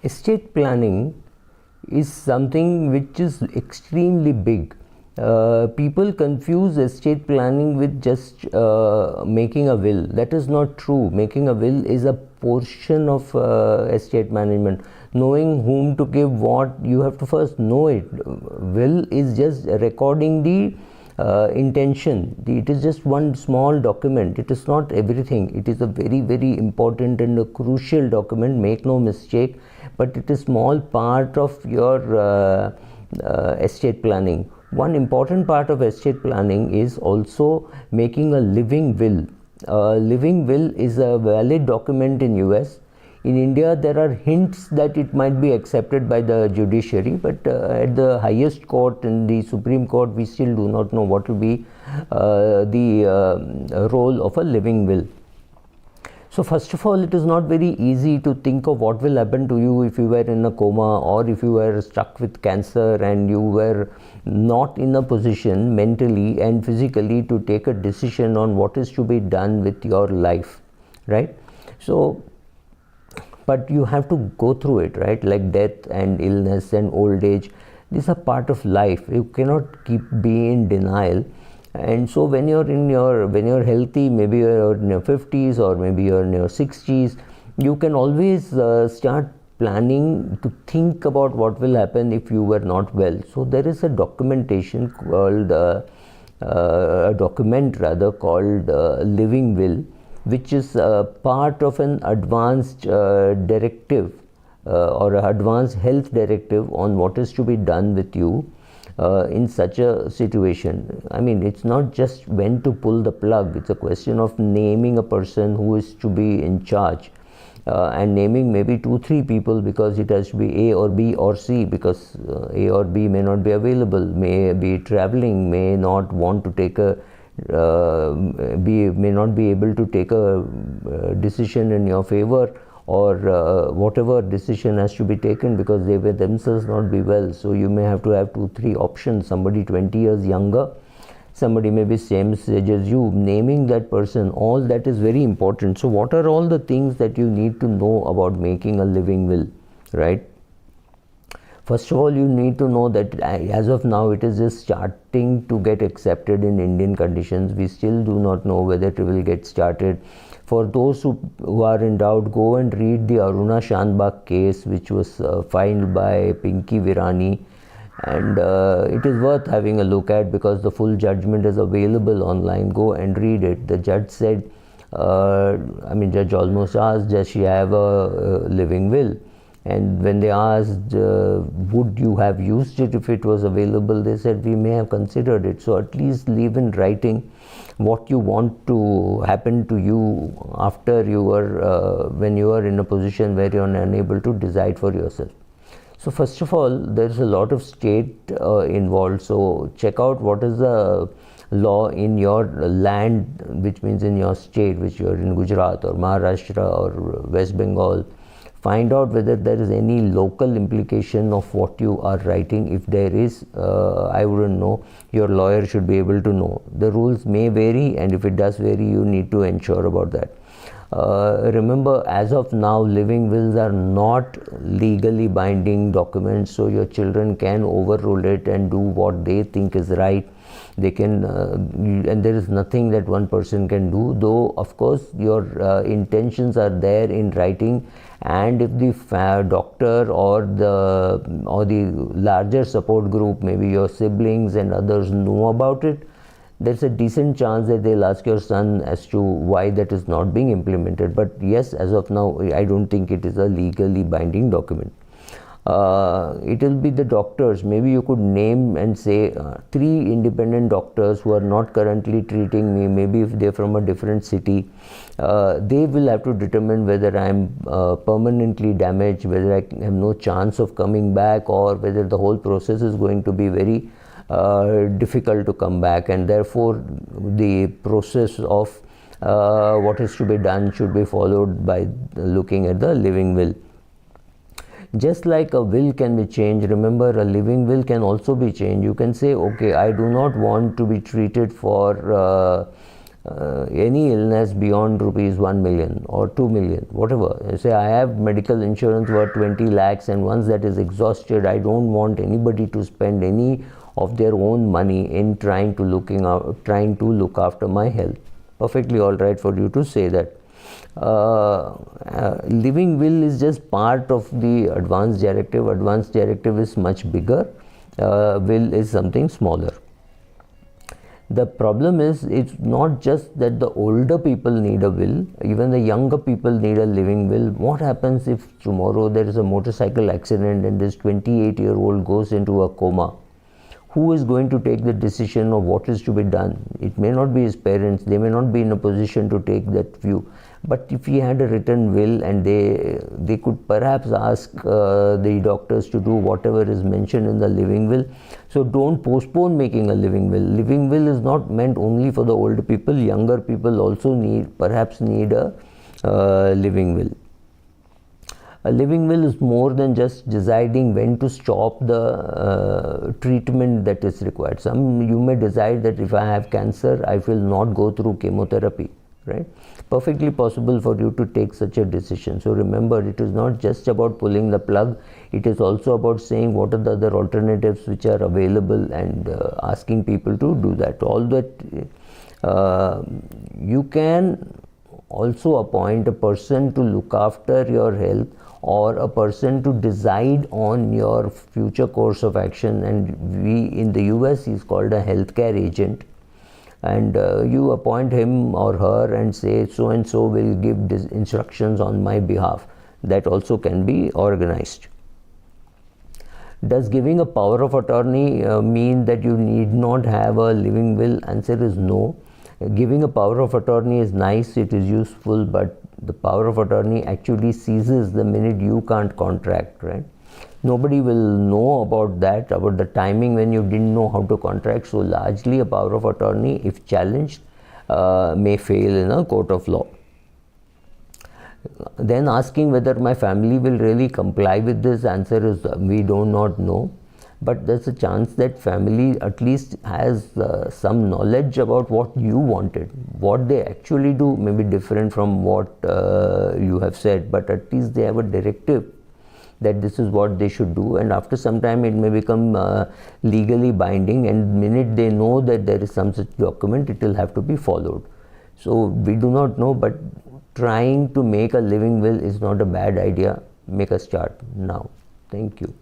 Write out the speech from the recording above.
Estate planning is something which is extremely big. People confuse estate planning with just making a will. That is not true. Making a will is a portion of estate management. Knowing whom to give what, you have to first know it. Will is just recording the intention. It is just one small document. It is not everything. It is a very, very important and a crucial document, make no mistake, but it is small part of your estate planning. One important part of estate planning is also making a living will. A living will is a valid document in US. In India, there are hints that it might be accepted by the judiciary, but at the highest court, in the Supreme Court, we still do not know what will be the role of a living will. So first of all, it is not very easy to think of what will happen to you if you were in a coma, or if you were struck with cancer and you were not in a position mentally and physically to take a decision on what is to be done with your life, right? So, but you have to go through it, right? Like death and illness and old age, these are part of life. You cannot keep being in denial. And so when you're healthy, maybe you're in your 50s or maybe you're in your 60s, you can always start planning to think about what will happen if you were not well. So there is a documentation called a document rather called living will, which is part of an advanced directive or an advanced health directive on what is to be done with you in such a situation. I mean, it's not just when to pull the plug. It's a question of naming a person who is to be in charge, and naming maybe 2-3 people, because it has to be A or B or C, because A or B may not be available, may be traveling, may not want to take a may not be able to take a decision in your favor, or whatever decision has to be taken because they will themselves not be well. So you may have to have 2-3 options. Somebody 20 years younger, somebody maybe same age as you. Naming that person, all that is very important. So what are all the things that you need to know about making a living will, right? First of all, you need to know that as of now, it is just starting to get accepted in Indian conditions. We still do not know whether it will get started. For those who are in doubt, go and read the Aruna Shanbag case, which was filed by Pinky Virani, and it is worth having a look at because the full judgment is available online. Go and read it. The judge said, judge almost asked, does she have a living will? And when they asked, would you have used it if it was available, they said, we may have considered it. So at least leave in writing what you want to happen to you after you were, when you are in a position where you are unable to decide for yourself. So first of all, there is a lot of state involved. So check out what is the law in your land, which means in your state, which you are in Gujarat or Maharashtra or West Bengal. Find out whether there is any local implication of what you are writing. If there is, I wouldn't know. Your lawyer should be able to know. The rules may vary, and if it does vary, you need to ensure about that. Remember, as of now, living wills are not legally binding documents, so your children can overrule it and do what they think is right. They can, and there is nothing that one person can do, though of course your intentions are there in writing, and if the doctor or the larger support group, maybe your siblings and others, know about it, there's a decent chance that they'll ask your son as to why that is not being implemented. But yes, as of now, I don't think it is a legally binding document. It will be the doctors. Maybe you could name and say 3 independent doctors who are not currently treating me. Maybe if they're from a different city, they will have to determine whether I'm permanently damaged, whether I have no chance of coming back, or whether the whole process is going to be very difficult to come back, and therefore the process of what is to be done should be followed by looking at the living will. Just like a will can be changed, remember, a living will can also be changed. You can say, okay, I do not want to be treated for any illness beyond rupees 1 million or 2 million, whatever. Say I have medical insurance worth 20 lakhs, and once that is exhausted, I don't want anybody to spend any of their own money in trying to look after my health. Perfectly all right for you to say that. Living will is just part of the advanced directive. Advanced directive is much bigger. Will is something smaller. The problem is, it's not just that the older people need a will, even the younger people need a living will. What happens if tomorrow there is a motorcycle accident and this 28-year-old goes into a coma? Who is going to take the decision of what is to be done? It may not be his parents, they may not be in a position to take that view. But if he had a written will, and they could perhaps ask the doctors to do whatever is mentioned in the living will. So don't postpone making a living will. Living will is not meant only for the older people. Younger people also perhaps need a living will. A living will is more than just deciding when to stop the treatment that is required. You may decide that if I have cancer, I will not go through chemotherapy, right? Perfectly possible for you to take such a decision. So remember, it is not just about pulling the plug, it is also about saying what are the other alternatives which are available, and asking people to do that. All that you can also appoint a person to look after your health, or a person to decide on your future course of action, and in the US he is called a healthcare agent, and you appoint him or her and say so and so will give instructions on my behalf. That also can be organized. Does giving a power of attorney mean that you need not have a living will? Answer is no. Giving a power of attorney is nice, it is useful, but the power of attorney actually ceases the minute you can't contract, right? Nobody will know about that, about the timing when you didn't know how to contract. So largely a power of attorney, if challenged, may fail in a court of law. Then asking whether my family will really comply with this, answer is we do not know. But there's a chance that family at least has some knowledge about what you wanted. What they actually do may be different from what you have said, but at least they have a directive that this is what they should do, and after some time it may become legally binding, and the minute they know that there is some such document, it will have to be followed. So we do not know, but trying to make a living will is not a bad idea. Make a start now. Thank you.